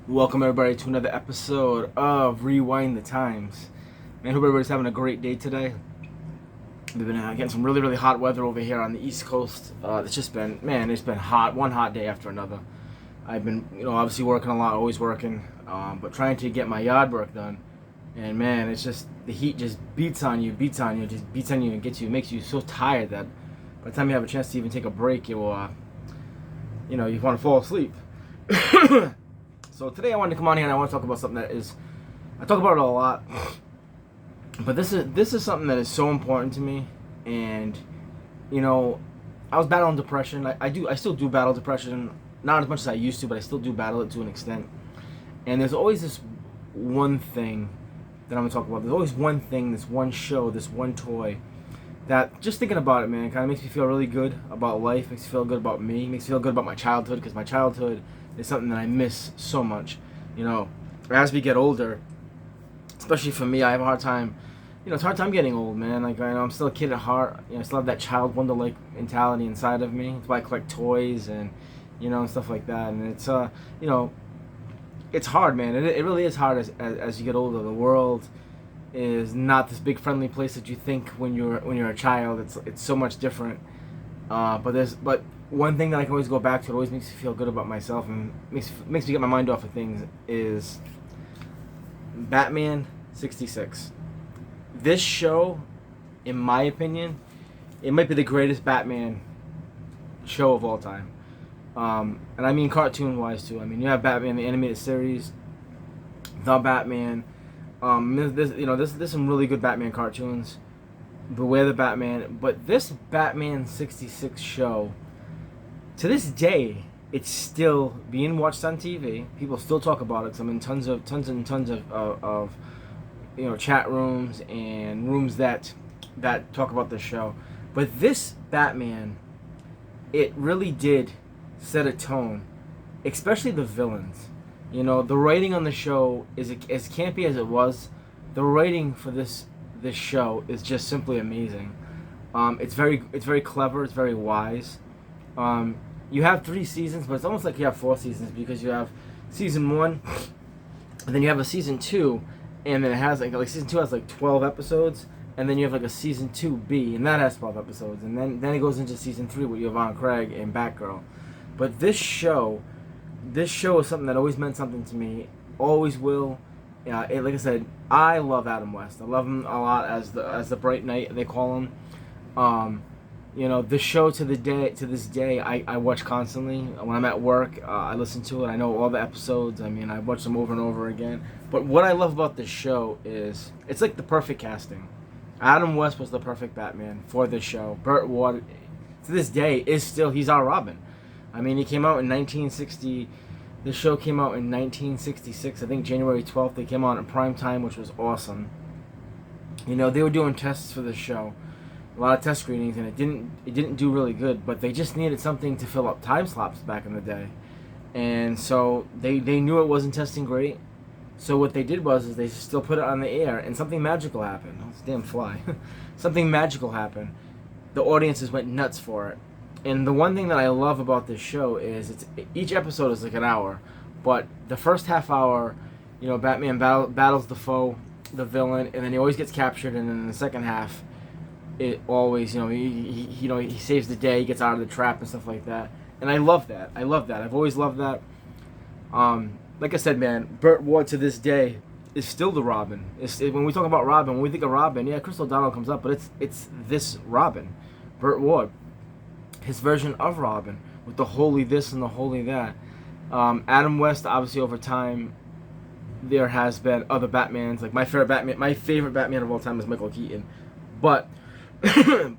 Welcome everybody to another episode of Rewind the Times. Man, hope everybody's having a great day today. We've been getting some really hot weather over here on the East Coast. It's just been, man, it's been hot, one hot day after another. I've been, obviously working a lot, always working, but trying to get my yard work done. And man, it's just, the heat just beats on you, and gets you, makes you so tired that by the time you have a chance to even take a break, you want to fall asleep. So today I wanted to come on here and I want to talk about something that is, I talk about it a lot, but this is something that is so important to me. And I was battling depression. I still do battle depression, not as much as I used to, but I still do battle it to an extent. And there's always this one thing that I'm gonna talk about. There's always one thing, this one show, this one toy that, just thinking about it, man, kind of makes me feel really good about life, makes me feel good about me, makes me feel good about my childhood, because my childhood is something that I miss so much. As we get older, especially for me, I have a hard time, it's a hard time getting old, man. Like, I'm still a kid at heart, I still have that child wonder-like mentality inside of me. That's why I collect toys and, and stuff like that. And it's, it's hard, man. It really is hard as you get older. The world is not this big friendly place that you think when you're a child. It's so much different. But one thing that I can always go back to, it always makes me feel good about myself and makes me get my mind off of things, is Batman 66. This show, in my opinion, it might be the greatest Batman show of all time. And I mean cartoon wise too. I mean, you have Batman the animated series, The Batman. There's some really good Batman cartoons. Beware the Batman. But this Batman 66 show, to this day, it's still being watched on TV. People still talk about it. Cause I'm in tons of chat rooms and rooms that talk about the show. But this Batman, it really did set a tone, especially the villains. The writing on the show is as campy as it was. The writing for this show is just simply amazing. It's very clever. It's very wise. You have 3 seasons, but it's almost like you have 4 seasons, because you have season 1, and then you have a season 2, and then it has like season 2 has like 12 episodes, and then you have like a season 2B, and that has 12 episodes, and then it goes into season 3 with Yvonne Craig and Batgirl. But this show is something that always meant something to me, always will. Like I said, I love Adam West. I love him a lot as the Bright Knight, they call him. The show to this day, I watch constantly. When I'm at work, I listen to it. I know all the episodes. I mean, I watch them over and over again. But what I love about this show is, it's like the perfect casting. Adam West was the perfect Batman for this show. Burt Ward, to this day, he's our Robin. I mean, he came out in 1960. The show came out in 1966. I think January 12th. They came out in prime time, which was awesome. They were doing tests for the show, a lot of test screenings, and it didn't do really good. But they just needed something to fill up time slots back in the day, and so they knew it wasn't testing great. So what they did was they still put it on the air, and something magical happened. Oh, it's a damn fly. Something magical happened. The audiences went nuts for it. And the one thing that I love about this show is each episode is like an hour, but the first half hour, Batman battles the foe, the villain, and then he always gets captured. And then in the second half, it always, he saves the day, he gets out of the trap and stuff like that. And I love that. I've always loved that. Like I said, man, Burt Ward to this day is still the Robin. When we talk about Robin, when we think of Robin, yeah, Crystal O'Donnell comes up, but it's this Robin, Burt Ward. His version of Robin, with the holy this and the holy that. Adam West, obviously, over time, there has been other Batmans. Like my favorite Batman of all time is Michael Keaton, but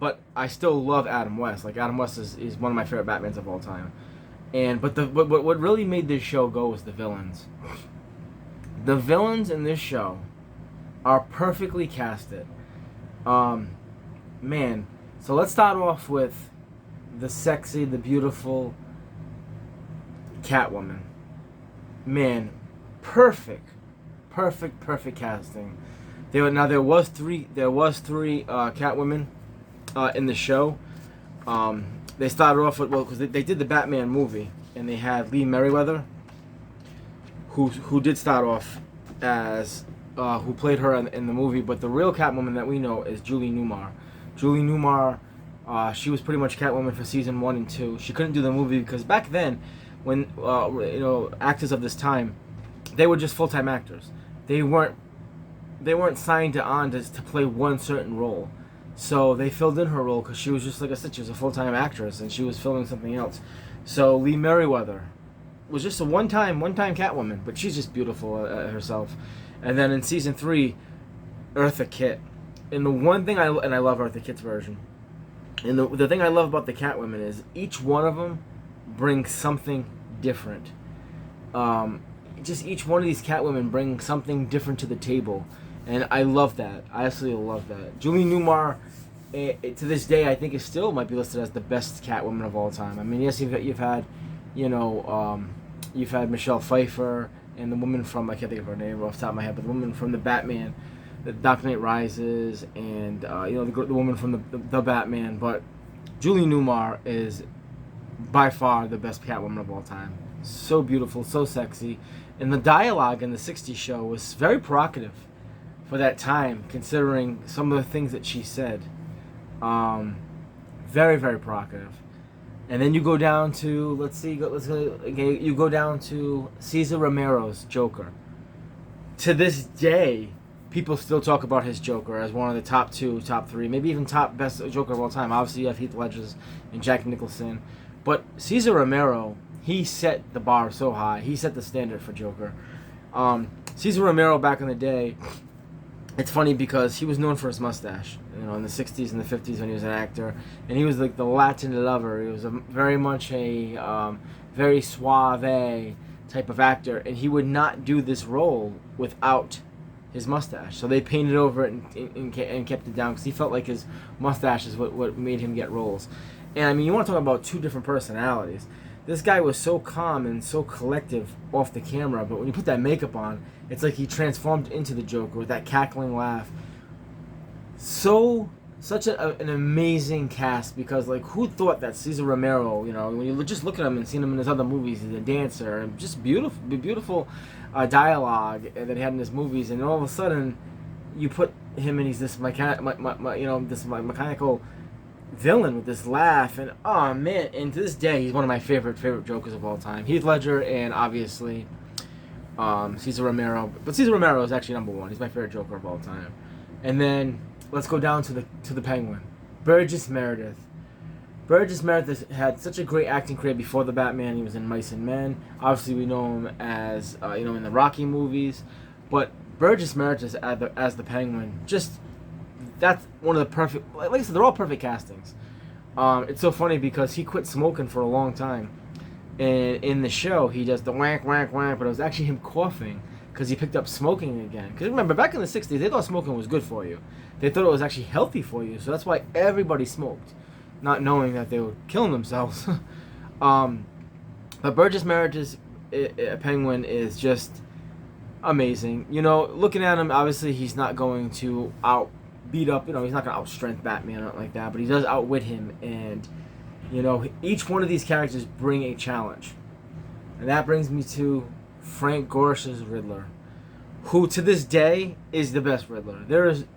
but I still love Adam West. Like, Adam West is one of my favorite Batmans of all time. But what really made this show go was the villains. The villains in this show are perfectly casted. Man, so let's start off with the sexy, the beautiful Catwoman. Man, perfect casting. There was three Catwomen in the show. They started off with, because they did the Batman movie, and they had Lee Merriweather, who did start off as who played her in the movie, but the real Catwoman that we know is Julie Newmar. Julie Newmar, she was pretty much Catwoman for season 1 and 2. She couldn't do the movie because back then, when actors of this time, they were just full-time actors. They weren't signed on to play one certain role. So they filled in her role because she was just, like I said, she was a full-time actress and she was filming something else. So Lee Merriweather was just a one-time Catwoman, but she's just beautiful herself. And then in season 3, Eartha Kitt. And the one thing I love Eartha Kitt's version. And the thing I love about the Catwomen is each one of them brings something different. Just each one of these Catwomen brings something different to the table. And I love that. I absolutely love that. Julie Newmar, to this day, I think it still might be listed as the best Catwoman of all time. I mean, yes, you've had, you've had Michelle Pfeiffer and the woman from, I can't think of her name off the top of my head, but the woman from the Batman, the Dark Knight Rises, and the woman from the Batman. But Julie Newmar is by far the best Catwoman of all time. So beautiful, so sexy, and the dialogue in the '60s show was very provocative for that time, considering some of the things that she said. Very, very provocative. And then you go down to, you go down to Cesar Romero's Joker. To this day, people still talk about his Joker as one of the top 2, top 3, maybe even top best Joker of all time. Obviously, you have Heath Ledger's and Jack Nicholson. But Cesar Romero, he set the bar so high. He set the standard for Joker. Cesar Romero, back in the day, it's funny because he was known for his mustache, in the 60s and the 50s when he was an actor. And he was like the Latin lover. He was very much a very suave type of actor. And he would not do this role without his mustache. So they painted over it and kept it down because he felt like his mustache is what made him get roles. And I mean, you want to talk about two different personalities. This guy was so calm and so collective off the camera, but when you put that makeup on, it's like he transformed into the Joker with that cackling laugh. Such an amazing cast, because like, who thought that Cesar Romero, when you just look at him and seen him in his other movies, he's a dancer and just beautiful dialogue that he had in his movies, and all of a sudden you put him and he's this mechanical villain with this laugh, and oh man, and to this day he's one of my favorite Jokers of all time. Heath Ledger and obviously Cesar Romero, but Cesar Romero is actually number 1. He's my favorite Joker of all time. And then let's go down to the Penguin, Burgess Meredith. Burgess Meredith had such a great acting career before the Batman. He was in Mice and Men. Obviously, we know him as in the Rocky movies, but Burgess Meredith as the Penguin, that's one of the perfect. Like I said, they're all perfect castings. It's so funny because he quit smoking for a long time, and in the show he does the whack whack whack, but it was actually him coughing because he picked up smoking again. Because remember, back in the '60s, they thought smoking was good for you. They thought it was actually healthy for you, so that's why everybody smoked, not knowing that they were killing themselves. But Burgess Meredith's Penguin is just amazing. Looking at him, obviously he's not going to beat up, he's not going to outstrength Batman or nothing like that, but he does outwit him, and each one of these characters bring a challenge. And that brings me to Frank Gorsh's Riddler, who to this day is the best Riddler.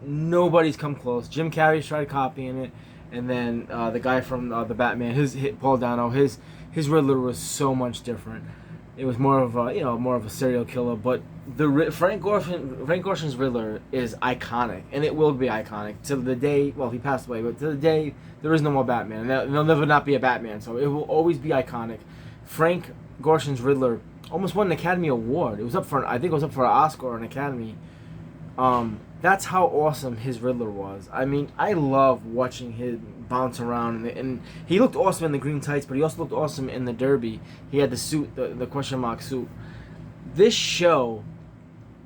Nobody's come close. Jim Carrey's tried copying it, and then the guy from the Batman, Paul Dano, his Riddler was so much different. It was more of a serial killer, but Frank Gorshin's Riddler is iconic, and it will be iconic till the day. Well, he passed away, but to the day there is no more Batman, and there'll never not be a Batman, so it will always be iconic. Frank Gorshin's Riddler almost won an Academy Award. I think it was up for an Oscar or an Academy. That's how awesome his Riddler was. I mean, I love watching him bounce around, and he looked awesome in the green tights, but he also looked awesome in the derby. He had the suit, the question mark suit. This show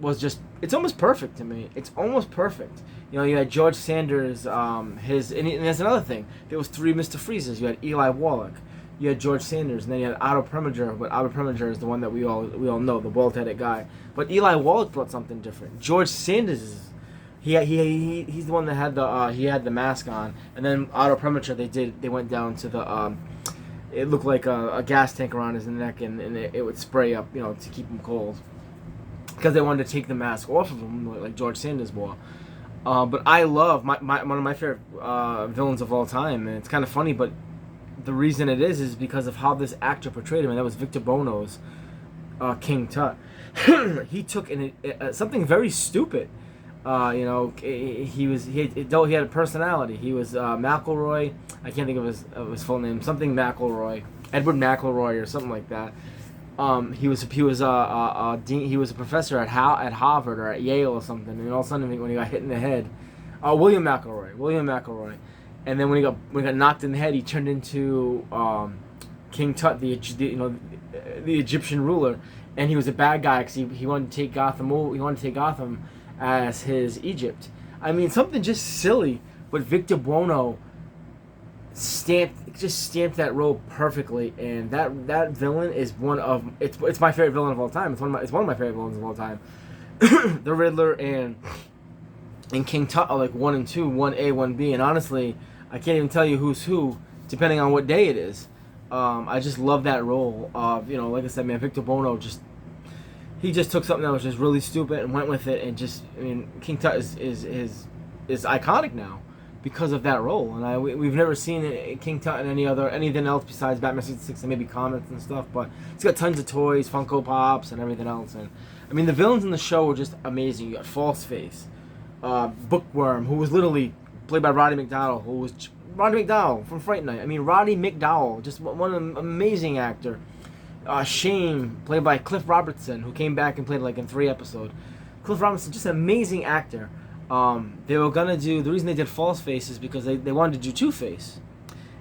was it's almost perfect to me. It's almost perfect. You had George Sanders, and there's another thing. There was 3 Mr. Freezes. You had Eli Wallach, you had George Sanders, and then you had Otto Preminger, but Otto Preminger is the one that we all know, the bald-headed guy. But Eli Wallach brought something different. George Sanders he's the one that had the mask on, and then Otto Preminger they went down to the it looked like a gas tank around his neck, and it would spray up to keep him cold. because they wanted to take the mask off of him, like George Sanders wore. But I love one of my favorite villains of all time, and it's kind of funny, but the reason it is because of how this actor portrayed him, and that was Victor Bono's King Tut. He took something very stupid. He had a personality. He was McElroy. I can't think of his full name. Something McElroy, Edward McElroy, or something like that. He was a professor at Harvard or at Yale or something. And all of a sudden, when he got hit in the head, William McElroy. And then when he got knocked in the head, he turned into King Tut, the Egyptian ruler, and he was a bad guy because he wanted to take Gotham. He wanted to take Gotham as his Egypt. I mean, something just silly, but Victor Buono stamped that role perfectly, and that villain is it's my favorite villain of all time. It's one of my favorite villains of all time. The Riddler and King Tut are like 1 and 2, 1A, 1B, and honestly, I can't even tell you who's who, depending on what day it is. I just love that role. Like I said, man, Victor Buono he just took something that was just really stupid and went with it, and King Tut is iconic now because of that role. And we've never seen King Tut in anything else besides Batman 66 and maybe comics and stuff. But it's got tons of toys, Funko Pops, and everything else. And I mean, the villains in the show were just amazing. You got Falseface, Bookworm, who was literally played by Roddy McDowall, from Fright Night. I mean, Roddy McDowall, just one amazing actor. Shame, played by Cliff Robertson, who came back and played like in 3 episodes. Cliff Robertson, just an amazing actor. They were gonna do, the reason they did Falseface is because they wanted to do Two-Face,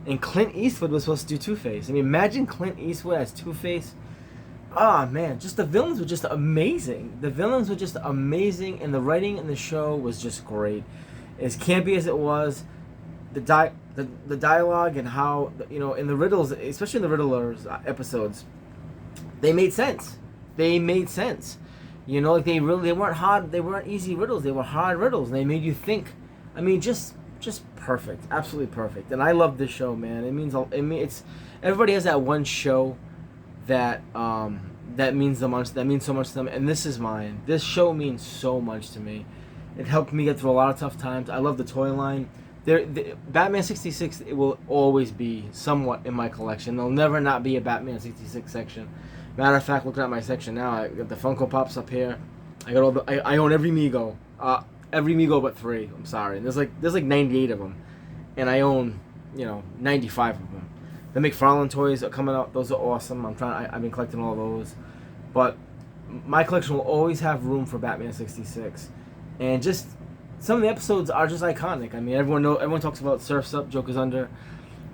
and Clint Eastwood was supposed to do Two-Face. I mean, imagine Clint Eastwood as Two-Face. Man, just the villains were just amazing. And the writing in the show was just great. As campy as it was, the dialogue and how, in the riddles, especially in the Riddler's episodes, they made sense. They weren't hard. They weren't easy riddles. They were hard riddles, and they made you think. I mean, just perfect, absolutely perfect. And I love this show, man. It's everybody has that one show that means so much to them, and this is mine. This show means so much to me. It helped me get through a lot of tough times. I love the toy line. Batman 66, it will always be somewhat in my collection. There'll never not be a Batman 66 section. Matter of fact, looking at my section now, I got the Funko Pops up here. I got I own every Mego. Every Mego but 3. I'm sorry. There's like 98 of them, and I own 95 of them. The McFarlane toys are coming out. Those are awesome. I've been collecting all those, but my collection will always have room for Batman 66, and just some of the episodes are just iconic. I mean, everyone talks about Surf's Up, Joker's Under,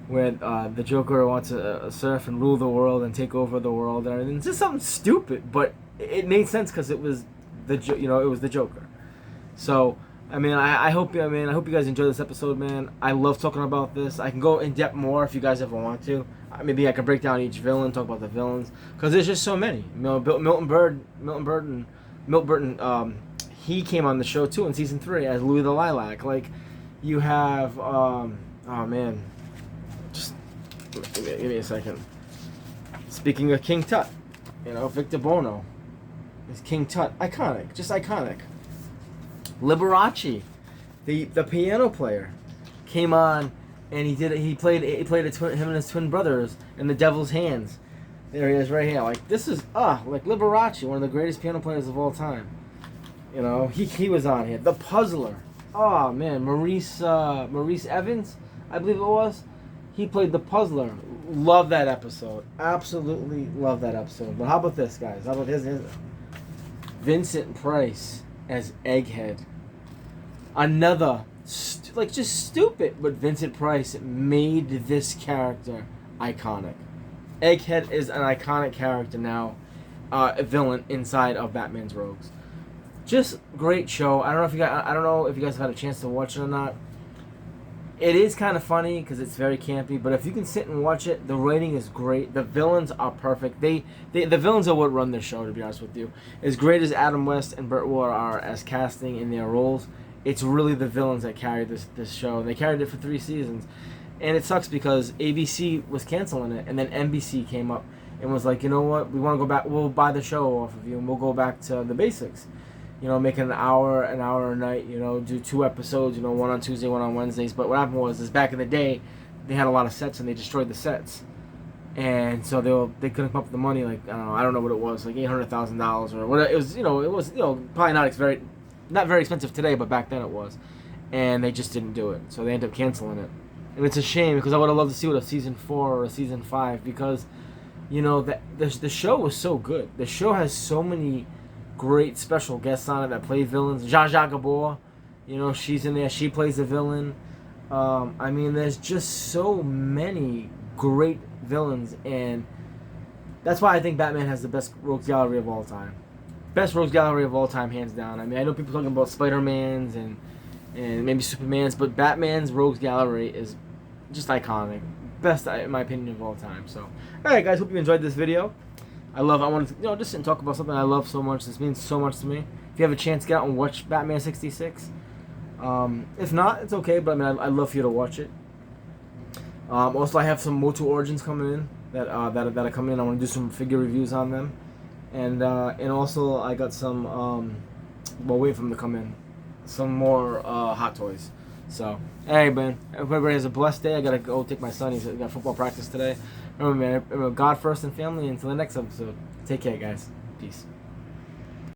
where the Joker wants to surf and rule the world and take over the world and everything. It's just something stupid, but it made sense because it was the Joker. So I hope you guys enjoy this episode, man. I love talking about this. I can go in depth more if you guys ever want to. Maybe I can break down each villain, talk about the villains, because there's just so many. Milton Burton. He came on the show too in season 3 as Louis the Lilac. Like, you have just give me a second. Speaking of King Tut, Victor Buono is King Tut. Iconic, just iconic. Liberace, the piano player, came on, and he played him and his twin brothers in The Devil's Hands. There he is right here. Like, this is like Liberace, one of the greatest piano players of all time. He was on here. The Puzzler. Oh man, Maurice Evans, I believe it was. He played the Puzzler. Love that episode. Absolutely love that episode. But how about this, guys? How about his Vincent Price as Egghead. Another just stupid, but Vincent Price made this character iconic. Egghead is an iconic character now, a villain inside of Batman's Rogues. Just great show. I don't know if you guys have had a chance to watch it or not. It is kind of funny because it's very campy, but if you can sit and watch it, the writing is great. The villains are perfect. The villains are what run this show, to be honest with you. As great as Adam West and Burt Ward are as casting in their roles, it's really the villains that carry this show. And they carried it for 3 seasons. And it sucks because ABC was canceling it, and then NBC came up. and was like, you know what, we want to go back. We'll buy the show off of you, and we'll go back to the basics. You know, make it an hour a night. You know, do 2 episodes. You know, one on Tuesday, one on Wednesdays. But what happened was, is back in the day, they had a lot of sets and they destroyed the sets, and so they couldn't come up with the money. Like I don't know what it was, like $800,000 or what it was. You know, it was probably not very expensive today, but back then it was, and they just didn't do it. So they ended up canceling it, and it's a shame because I would have loved to see what a season 4 or a season 5 because, you know, the show was so good. The show has so many great special guests on it that play villains. Zsa Zsa Gabor, you know, she's in there. She plays a villain. I mean, there's just so many great villains, and that's why I think Batman has the best rogues gallery of all time. Best rogues gallery of all time, hands down. I mean, I know people talking about Spider-Man's and maybe Superman's, but Batman's rogues gallery is just iconic. Best, in my opinion, of all time. So, all right, guys, hope you enjoyed this video. I want to, just sit and talk about something I love so much. This means so much to me. If you have a chance, get out and watch Batman 66. If not, it's okay, but I mean, I'd love for you to watch it. Also, I have some Motu Origins coming in that are coming in. I want to do some figure reviews on them, and also I got some. Well, wait for them to come in. Some more Hot Toys. So, hey, man, everybody has a blessed day. I gotta go take my son. He's got football practice today. Remember, man, God first and family. Until the next episode, take care, guys. Peace.